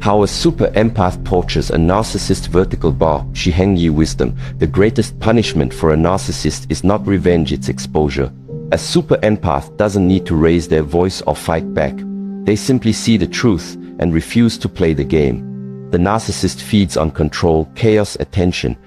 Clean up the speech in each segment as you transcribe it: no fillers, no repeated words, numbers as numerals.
How a super empath tortures a narcissist. Vertical bar, SHI HENG Yİ wisdom. The greatest punishment for a narcissist is not revenge, it's exposure. A super empath doesn't need to raise their voice or fight back. They simply see the truth and refuse to play the game. The narcissist feeds on control, chaos, attention,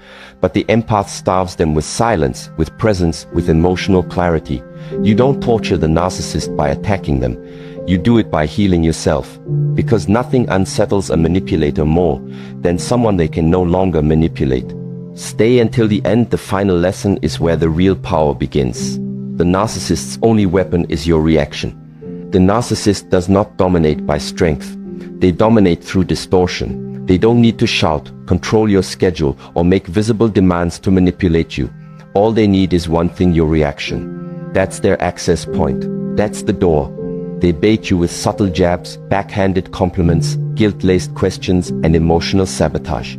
but the empath starves them with silence, with presence, with emotional clarity. You don't torture the narcissist by attacking them. You do it by healing yourself. Because nothing unsettles a manipulator more than someone they can no longer manipulate. Stay until the end. The final lesson is where the real power begins. The narcissist's only weapon is your reaction. The narcissist does not dominate by strength. They dominate through distortion. They don't need to shout, control your schedule, or make visible demands to manipulate you. All they need is one thing: your reaction. That's their access point. That's the door. They bait you with subtle jabs, backhanded compliments, guilt-laced questions, and emotional sabotage.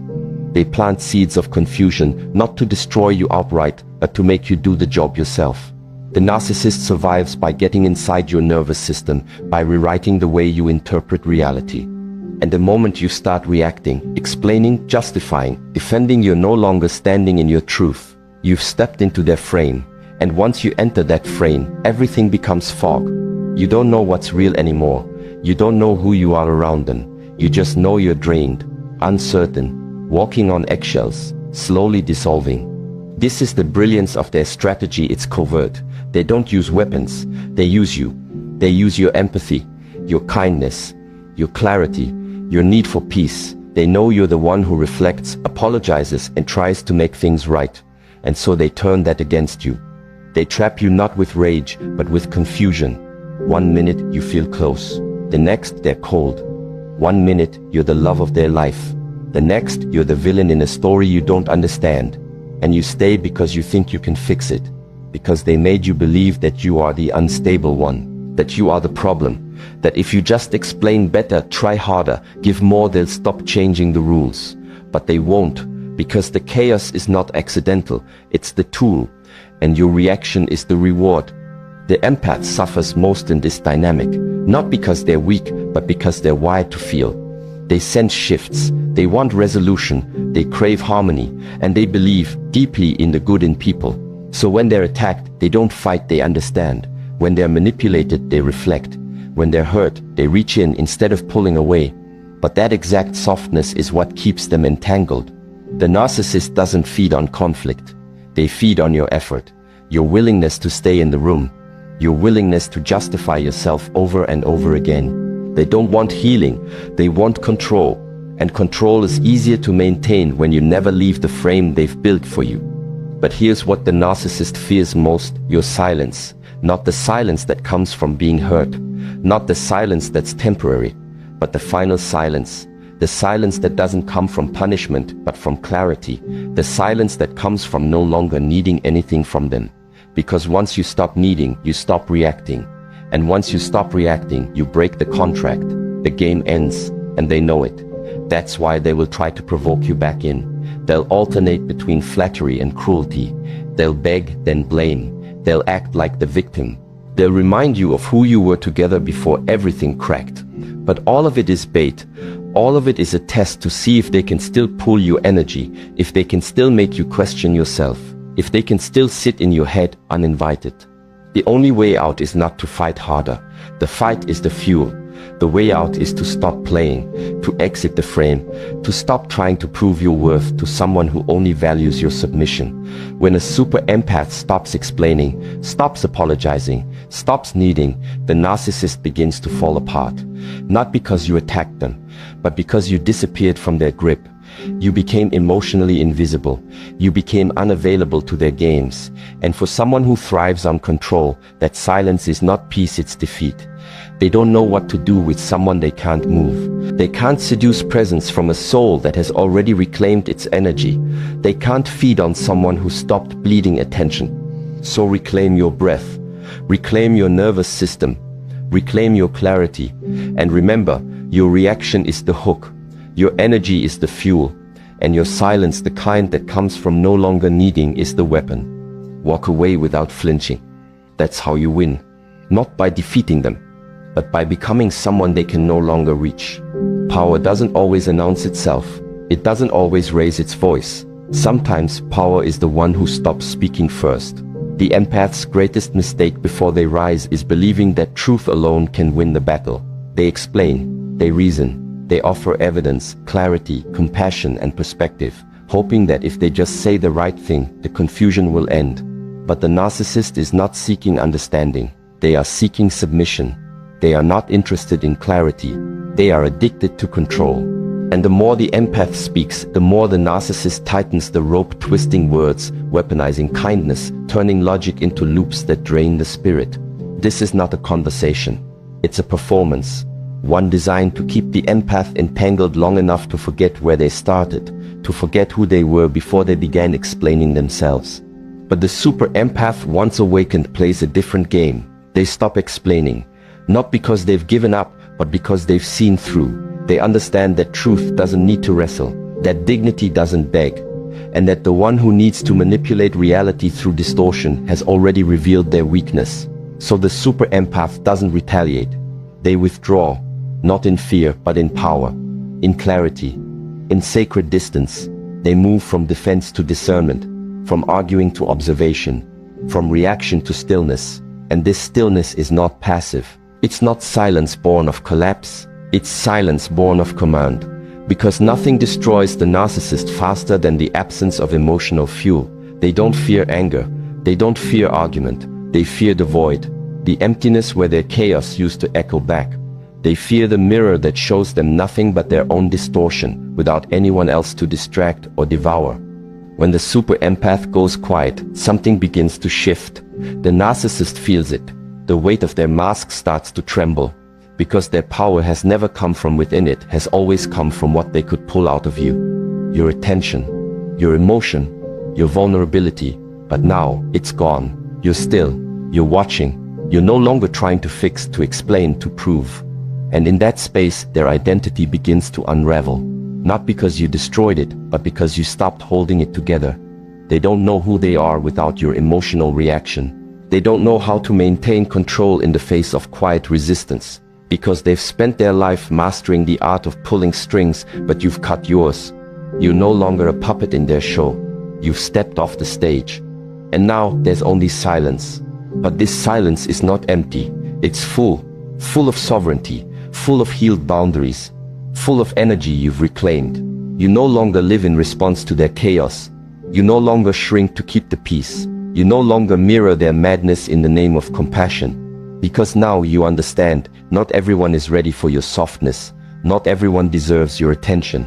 They plant seeds of confusion, not to destroy you outright, but to make you do the job yourself. The narcissist survives by getting inside your nervous system, by rewriting the way you interpret reality. And the moment you start reacting, explaining, justifying, defending, you're no longer standing in your truth. You've stepped into their frame. And once you enter that frame, everything becomes fog. You don't know what's real anymore. You don't know who you are around them. You just know you're drained, uncertain, walking on eggshells, slowly dissolving. This is the brilliance of their strategy. It's covert. They don't use weapons. They use you. They use your empathy, your kindness, your clarity, your need for peace. They know you're the one who reflects, apologizes, and tries to make things right. And so they turn that against you. They trap you not with rage, but with confusion. 1 minute you feel close. The next they're cold. 1 minute you're the love of their life. The next you're the villain in a story you don't understand. And you stay because you think you can fix it. Because they made you believe that you are the unstable one. That you are the problem. That if you just explain better, try harder, give more, they'll stop changing the rules. But they won't, because the chaos is not accidental. It's the tool. And your reaction is the reward. The empath suffers most in this dynamic, not because they're weak, but because they're wired to feel. They sense shifts, they want resolution, they crave harmony, and they believe deeply in the good in people. So when they're attacked, they don't fight, they understand. When they're manipulated, they reflect. When they're hurt, they reach in instead of pulling away. But that exact softness is what keeps them entangled. The narcissist doesn't feed on conflict. They feed on your effort, your willingness to stay in the room, your willingness to justify yourself over and over again. They don't want healing, they want control. And control is easier to maintain when you never leave the frame they've built for you. But here's what the narcissist fears most: your silence. Not the silence that comes from being hurt, not the silence that's temporary, but the final silence. The silence that doesn't come from punishment, but from clarity. The silence that comes from no longer needing anything from them. Because once you stop needing, you stop reacting. And once you stop reacting, you break the contract. The game ends, and they know it. That's why they will try to provoke you back in. They'll alternate between flattery and cruelty. They'll beg, then blame. They'll act like the victim. They'll remind you of who you were together before everything cracked. But all of it is bait. All of it is a test to see if they can still pull your energy, if they can still make you question yourself, if they can still sit in your head uninvited. The only way out is not to fight harder. The fight is the fuel. The way out is to stop playing, to exit the frame, to stop trying to prove your worth to someone who only values your submission. When a super empath stops explaining, stops apologizing, stops needing, the narcissist begins to fall apart. Not because you attacked them, but because you disappeared from their grip. You became emotionally invisible. You became unavailable to their games. And for someone who thrives on control, that silence is not peace, it's defeat. They don't know what to do with someone they can't move. They can't seduce presence from a soul that has already reclaimed its energy. They can't feed on someone who stopped bleeding attention. So reclaim your breath. Reclaim your nervous system. Reclaim your clarity. And remember, your reaction is the hook. Your energy is the fuel. And your silence, the kind that comes from no longer needing, is the weapon. Walk away without flinching. That's how you win. Not by defeating them, but by becoming someone they can no longer reach. Power doesn't always announce itself. It doesn't always raise its voice. Sometimes power is the one who stops speaking first. The empath's greatest mistake before they rise is believing that truth alone can win the battle. They explain, they reason, they offer evidence, clarity, compassion, and perspective, hoping that if they just say the right thing, the confusion will end. But the narcissist is not seeking understanding. They are seeking submission. They are not interested in clarity. They are addicted to control. And the more the empath speaks, the more the narcissist tightens the rope, twisting words, weaponizing kindness, turning logic into loops that drain the spirit. This is not a conversation. It's a performance. One designed to keep the empath entangled long enough to forget where they started, to forget who they were before they began explaining themselves. But the super empath, once awakened, plays a different game. They stop explaining, not because they've given up, but because they've seen through. They understand that truth doesn't need to wrestle, that dignity doesn't beg, and that the one who needs to manipulate reality through distortion has already revealed their weakness. So the super empath doesn't retaliate. They withdraw, not in fear, but in power, in clarity, in sacred distance. They move from defense to discernment, from arguing to observation, from reaction to stillness. And this stillness is not passive. It's not silence born of collapse. It's silence born of command. Because nothing destroys the narcissist faster than the absence of emotional fuel. They don't fear anger. They don't fear argument. They fear the void, the emptiness where their chaos used to echo back. They fear the mirror that shows them nothing but their own distortion, without anyone else to distract or devour. When the super empath goes quiet, something begins to shift. The narcissist feels it. The weight of their mask starts to tremble. Because their power has never come from within, it has always come from what they could pull out of you. Your attention, your emotion, your vulnerability. But now, it's gone. You're still. You're watching. You're no longer trying to fix, to explain, to prove. And in that space, their identity begins to unravel. Not because you destroyed it, but because you stopped holding it together. They don't know who they are without your emotional reaction. They don't know how to maintain control in the face of quiet resistance. Because they've spent their life mastering the art of pulling strings, but you've cut yours. You're no longer a puppet in their show. You've stepped off the stage. And now there's only silence. But this silence is not empty. It's full of sovereignty, full of healed boundaries, full of energy you've reclaimed. You no longer live in response to their chaos. You no longer shrink to keep the peace. You no longer mirror their madness in the name of compassion. Because now you understand, not everyone is ready for your softness. Not everyone deserves your attention.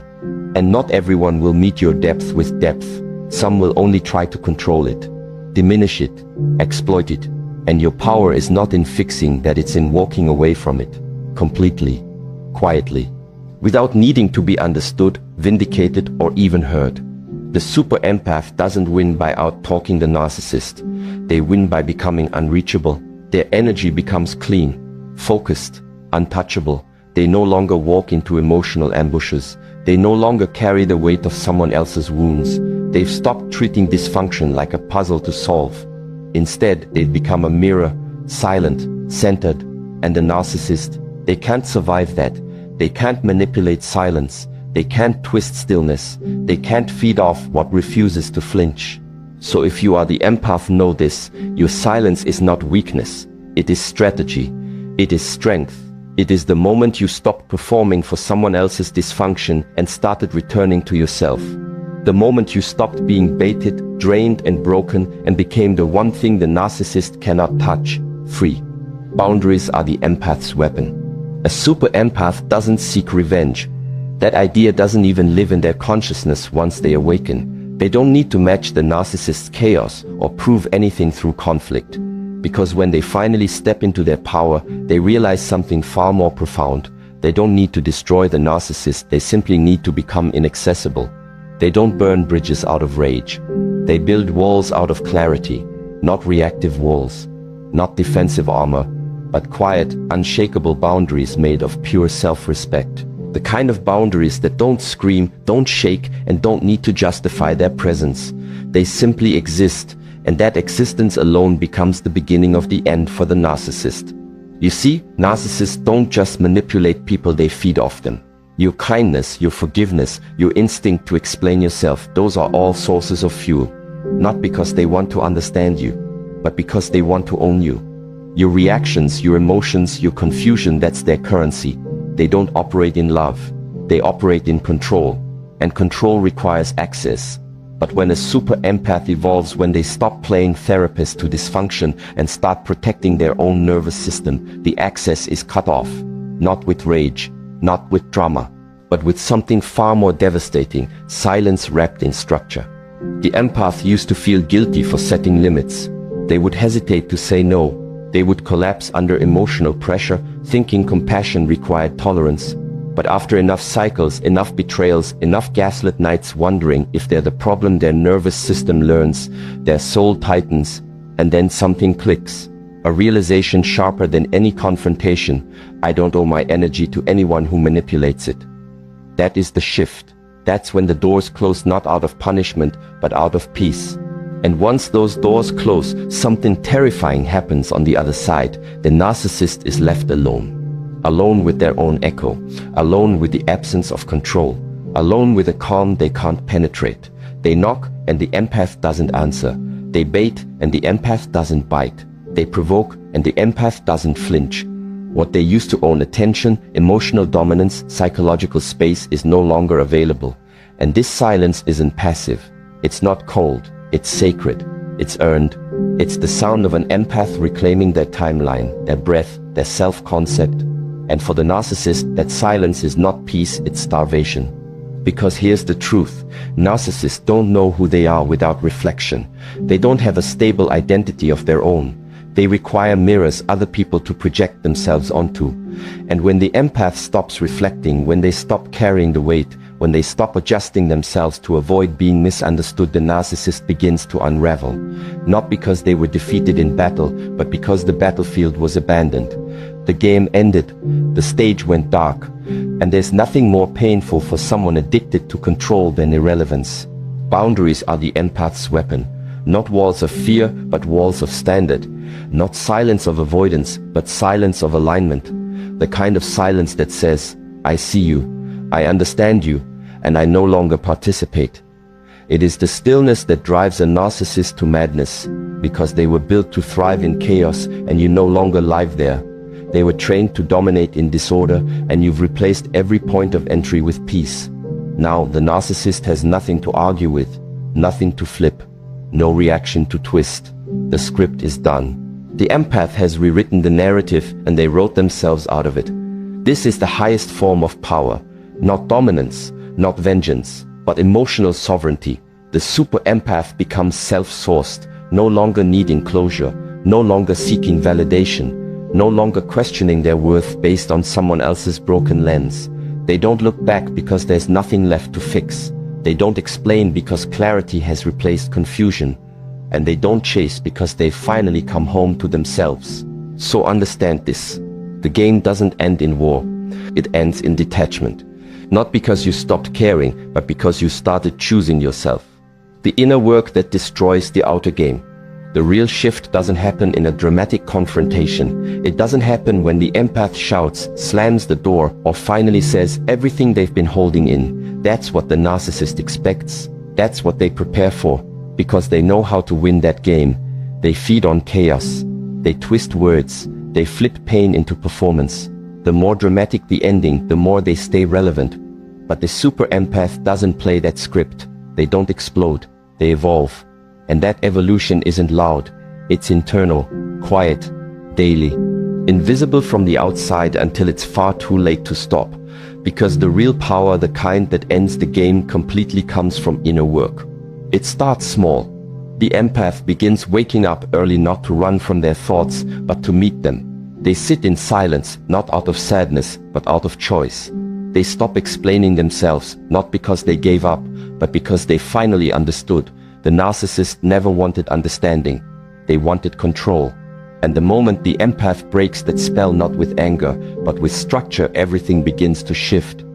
And not everyone will meet your depth with depth. Some will only try to control it, diminish it, exploit it. And your power is not in fixing that, it's in walking away from it, completely, quietly, without needing to be understood, vindicated, or even heard. The super empath doesn't win by out-talking the narcissist. They win by becoming unreachable. Their energy becomes clean, focused, untouchable. They no longer walk into emotional ambushes. They no longer carry the weight of someone else's wounds. They've stopped treating dysfunction like a puzzle to solve. Instead, they've become a mirror, silent, centered, and a narcissist. They can't survive that. They can't manipulate silence. They can't twist stillness. They can't feed off what refuses to flinch. So if you are the empath, know this: your silence is not weakness. It is strategy. It is strength. It is the moment you stopped performing for someone else's dysfunction and started returning to yourself. The moment you stopped being baited, drained, and broken and became the one thing the narcissist cannot touch: free. Boundaries are the empath's weapon. A super empath doesn't seek revenge. That idea doesn't even live in their consciousness once they awaken. They don't need to match the narcissist's chaos or prove anything through conflict. Because when they finally step into their power, they realize something far more profound. They don't need to destroy the narcissist, they simply need to become inaccessible. They don't burn bridges out of rage. They build walls out of clarity, not reactive walls, not defensive armor, but quiet, unshakable boundaries made of pure self-respect. The kind of boundaries that don't scream, don't shake, and don't need to justify their presence. They simply exist, and that existence alone becomes the beginning of the end for the narcissist. You see, narcissists don't just manipulate people, they feed off them. Your kindness, your forgiveness, your instinct to explain yourself, those are all sources of fuel. Not because they want to understand you, but because they want to own you. Your reactions, your emotions, your confusion, that's their currency. They don't operate in love. They operate in control. And control requires access. But when a super empath evolves, when they stop playing therapist to dysfunction and start protecting their own nervous system, the access is cut off. Not with rage, not with drama, but with something far more devastating: silence wrapped in structure. The empath used to feel guilty for setting limits. They would hesitate to say no. They would collapse under emotional pressure, thinking compassion required tolerance. But after enough cycles, enough betrayals, enough gaslit nights wondering if they're the problem, their nervous system learns, their soul tightens, and then something clicks. A realization sharper than any confrontation: I don't owe my energy to anyone who manipulates it. That is the shift. That's when the doors close, not out of punishment, but out of peace. And once those doors close, something terrifying happens on the other side. The narcissist is left alone. Alone with their own echo, alone with the absence of control, alone with a calm they can't penetrate. They knock and the empath doesn't answer. They bait and the empath doesn't bite. They provoke and the empath doesn't flinch. What they used to own, attention, emotional dominance, psychological space, is no longer available. And this silence isn't passive. It's not cold. It's sacred. It's earned. It's the sound of an empath reclaiming their timeline, their breath, their self-concept. And for the narcissist, that silence is not peace, it's starvation. Because here's the truth: narcissists don't know who they are without reflection. They don't have a stable identity of their own. They require mirrors, other people to project themselves onto. And when the empath stops reflecting, when they stop carrying the weight, when they stop adjusting themselves to avoid being misunderstood, the narcissist begins to unravel. Not because they were defeated in battle, but because the battlefield was abandoned. The game ended, the stage went dark, and there's nothing more painful for someone addicted to control than irrelevance. Boundaries are the empath's weapon. Not walls of fear, but walls of standard. Not silence of avoidance, but silence of alignment. The kind of silence that says, I see you, I understand you, and I no longer participate. It is the stillness that drives a narcissist to madness, because they were built to thrive in chaos, and you no longer live there. They were trained to dominate in disorder, and you've replaced every point of entry with peace. Now the narcissist has nothing to argue with, nothing to flip, no reaction to twist. The script is done. The empath has rewritten the narrative, and they wrote themselves out of it. This is the highest form of power. Not dominance, not vengeance, but emotional sovereignty. The super empath becomes self-sourced, no longer needing closure, no longer seeking validation, no longer questioning their worth based on someone else's broken lens. They don't look back because there's nothing left to fix. They don't explain because clarity has replaced confusion. And they don't chase because they've finally come home to themselves. So understand this: the game doesn't end in war. It ends in detachment. Not because you stopped caring, but because you started choosing yourself. The inner work that destroys the outer game. The real shift doesn't happen in a dramatic confrontation. It doesn't happen when the empath shouts, slams the door, or finally says everything they've been holding in. That's what the narcissist expects. That's what they prepare for. Because they know how to win that game. They feed on chaos. They twist words. They flip pain into performance. The more dramatic the ending, the more they stay relevant. But the super empath doesn't play that script. They don't explode. They evolve. And that evolution isn't loud. It's internal, quiet, daily, invisible from the outside until it's far too late to stop. Because the real power, the kind that ends the game completely, comes from inner work. It starts small. The empath begins waking up early, not to run from their thoughts, but to meet them. They sit in silence, not out of sadness, but out of choice. They stop explaining themselves, not because they gave up, but because they finally understood. The narcissist never wanted understanding. They wanted control. And the moment the empath breaks that spell, not with anger, but with structure, everything begins to shift.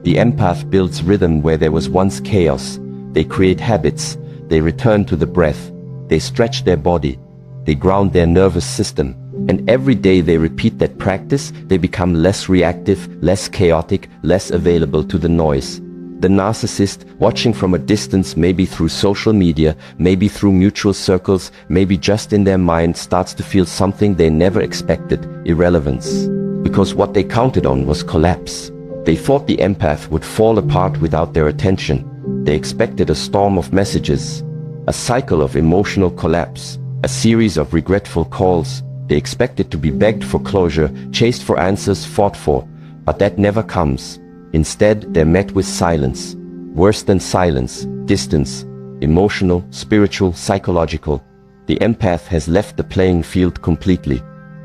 The empath builds rhythm where there was once chaos. They create habits. They return to the breath. They stretch their body. They ground their nervous system. And every day they repeat that practice, they become less reactive, less chaotic, less available to the noise. The narcissist, watching from a distance, maybe through social media, maybe through mutual circles, maybe just in their mind, starts to feel something they never expected: irrelevance. Because what they counted on was collapse. They thought the empath would fall apart without their attention. They expected a storm of messages, a cycle of emotional collapse, a series of regretful calls. They expected to be begged for closure, chased for answers, fought for. But that never comes. Instead, they're met with silence. Worse than silence, distance. Emotional, spiritual, psychological. The empath has left the playing field completely.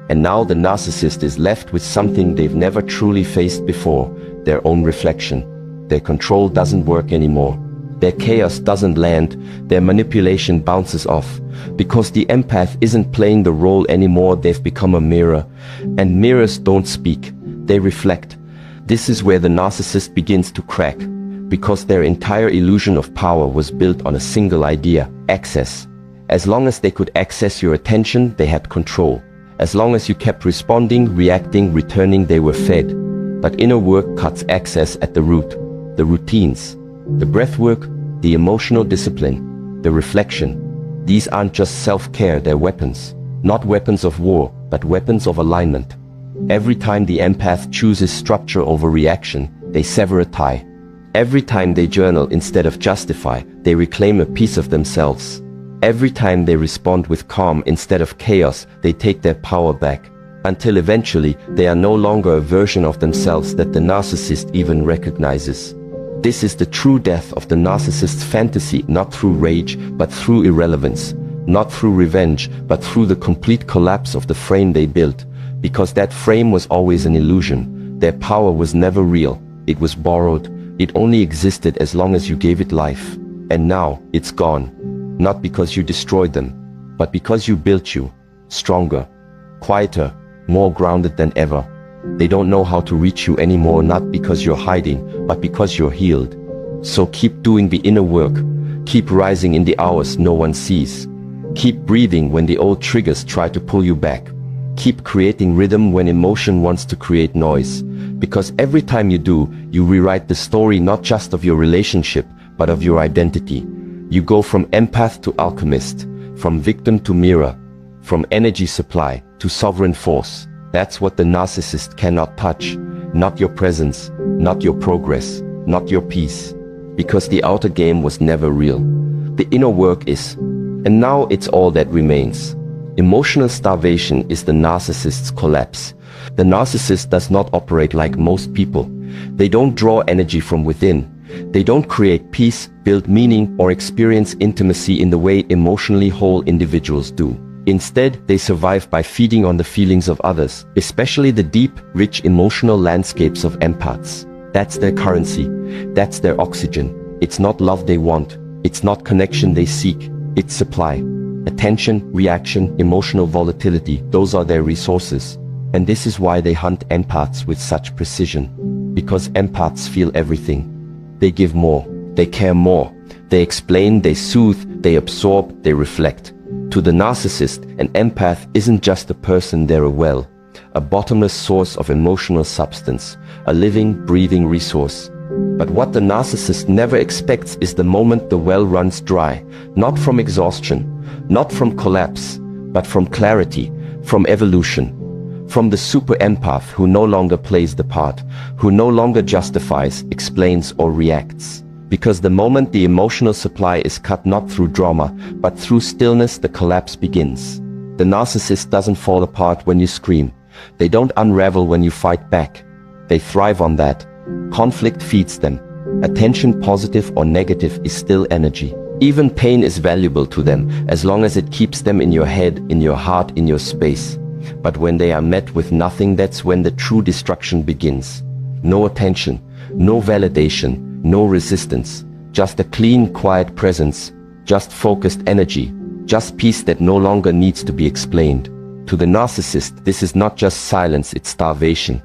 And now the narcissist is left with something they've never truly faced before: their own reflection. Their control doesn't work anymore. Their chaos doesn't land. Their manipulation bounces off. Because the empath isn't playing the role anymore, they've become a mirror. And mirrors don't speak, they reflect. This is where the narcissist begins to crack. Because their entire illusion of power was built on a single idea: access. As long as they could access your attention, they had control. As long as you kept responding, reacting, returning, they were fed. But inner work cuts access at the root. The routines, the breath work, the emotional discipline, the reflection. These aren't just self-care, they're weapons. Not weapons of war, but weapons of alignment. Every time the empath chooses structure over reaction, they sever a tie. Every time they journal instead of justify, they reclaim a piece of themselves. Every time they respond with calm instead of chaos, they take their power back. Until eventually, they are no longer a version of themselves that the narcissist even recognizes. This is the true death of the narcissist's fantasy, not through rage, but through irrelevance. Not through revenge, but through the complete collapse of the frame they built. Because that frame was always an illusion. Their power was never real. It was borrowed. It only existed as long as you gave it life. And now, it's gone. Not because you destroyed them, but because you built you stronger, quieter, more grounded than ever. They don't know how to reach you anymore, not because you're hiding, but because you're healed. So keep doing the inner work. Keep rising in the hours no one sees. Keep breathing when the old triggers try to pull you back. Keep creating rhythm when emotion wants to create noise. Because every time you do, you rewrite the story not just of your relationship, but of your identity. You go from empath to alchemist, from victim to mirror, from energy supply to sovereign force. That's what the narcissist cannot touch. Not your presence, not your progress, not your peace. Because the outer game was never real. The inner work is. And now it's all that remains. Emotional starvation is the narcissist's collapse. The narcissist does not operate like most people. They don't draw energy from within. They don't create peace, build meaning, or experience intimacy in the way emotionally whole individuals do. Instead, they survive by feeding on the feelings of others, especially the deep, rich emotional landscapes of empaths. That's their currency. That's their oxygen. It's not love they want. It's not connection they seek. It's supply. Attention, reaction, emotional volatility, those are their resources. And this is why they hunt empaths with such precision. Because empaths feel everything. They give more. They care more. They explain, they soothe, they absorb, they reflect. To the narcissist, an empath isn't just a person, they're a well. A bottomless source of emotional substance. A living, breathing resource. But what the narcissist never expects is the moment the well runs dry. Not from exhaustion, not from collapse, but from clarity, from evolution. From the super empath who no longer plays the part, who no longer justifies, explains, or reacts. Because the moment the emotional supply is cut not through drama, but through stillness, the collapse begins. The narcissist doesn't fall apart when you scream. They don't unravel when you fight back. They thrive on that. Conflict feeds them. Attention, positive or negative, is still energy. Even pain is valuable to them, as long as it keeps them in your head, in your heart, in your space. But when they are met with nothing, that's when the true destruction begins. No attention, no validation, no resistance. Just a clean, quiet presence. Just focused energy. Just peace that no longer needs to be explained. To the narcissist, this is not just silence, it's starvation.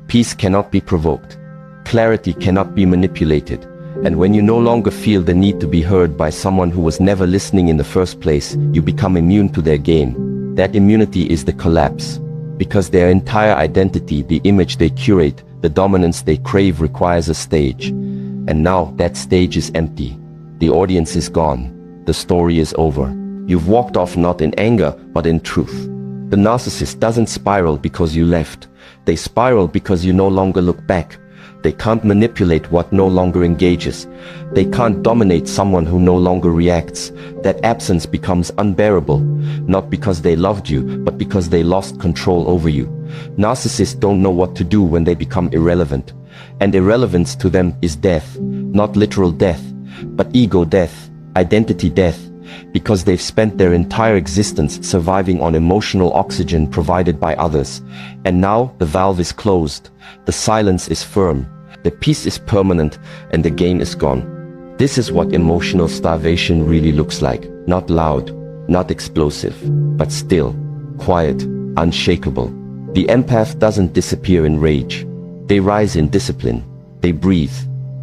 Peace cannot be provoked. Clarity cannot be manipulated. And when you no longer feel the need to be heard by someone who was never listening in the first place, you become immune to their game. that immunity is the collapse. Because their entire identity, the image they curate, the dominance they crave requires a stage. And now that stage is empty. The audience is gone. The story is over. You've walked off not in anger, but in truth. The narcissist doesn't spiral because you left. They spiral because you no longer look back. They can't manipulate what no longer engages. They can't dominate someone who no longer reacts. That absence becomes unbearable, not because they loved you, but because they lost control over you. Narcissists don't know what to do when they become irrelevant. And irrelevance to them is death. Not literal death, but ego death, identity death. Because they've spent their entire existence surviving on emotional oxygen provided by others. And now the valve is closed, the silence is firm, the peace is permanent, and the game is gone. This is what emotional starvation really looks like. Not loud, not explosive, but still, quiet, unshakable. The empath doesn't disappear in rage. They rise in discipline. They breathe.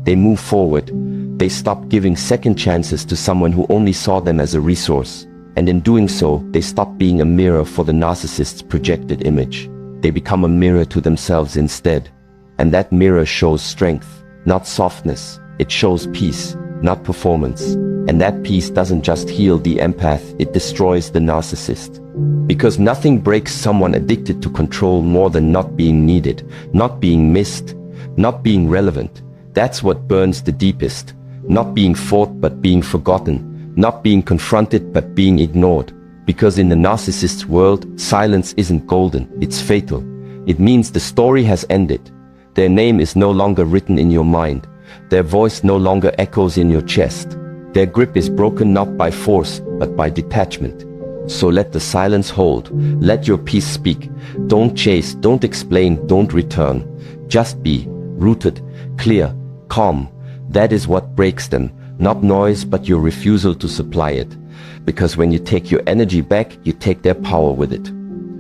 They move forward. They stop giving second chances to someone who only saw them as a resource. And in doing so, they stop being a mirror for the narcissist's projected image. They become a mirror to themselves instead. And that mirror shows strength, not softness. It shows peace, not performance. And that peace doesn't just heal the empath, it destroys the narcissist. Because nothing breaks someone addicted to control more than not being needed, not being missed, not being relevant. That's what burns the deepest. Not being fought but being forgotten, not being confronted but being ignored. Because in the narcissist's world, silence isn't golden, it's fatal. It means the story has ended. Their name is no longer written in your mind. Their voice no longer echoes in your chest. Their grip is broken not by force, but by detachment. So let the silence hold. Let your peace speak. Don't chase, don't explain, don't return. Just be rooted, clear, calm. That is what breaks them, not noise, but your refusal to supply it. Because when you take your energy back, you take their power with it.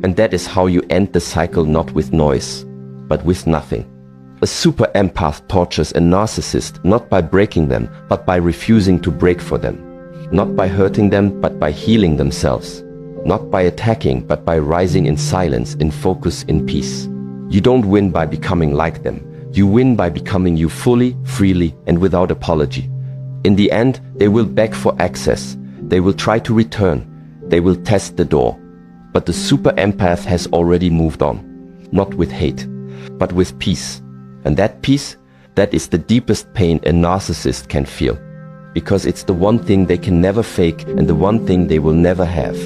And that is how you end the cycle, not with noise, but with nothing. A super empath tortures a narcissist not by breaking them, but by refusing to break for them. Not by hurting them, but by healing themselves. Not by attacking, but by rising in silence, in focus, in peace. You don't win by becoming like them. You win by becoming you fully, freely, and without apology. In the end, they will beg for access. They will try to return. They will test the door. But the super empath has already moved on. Not with hate, but with peace. And that peace, that is the deepest pain a narcissist can feel. Because it's the one thing they can never fake and the one thing they will never have.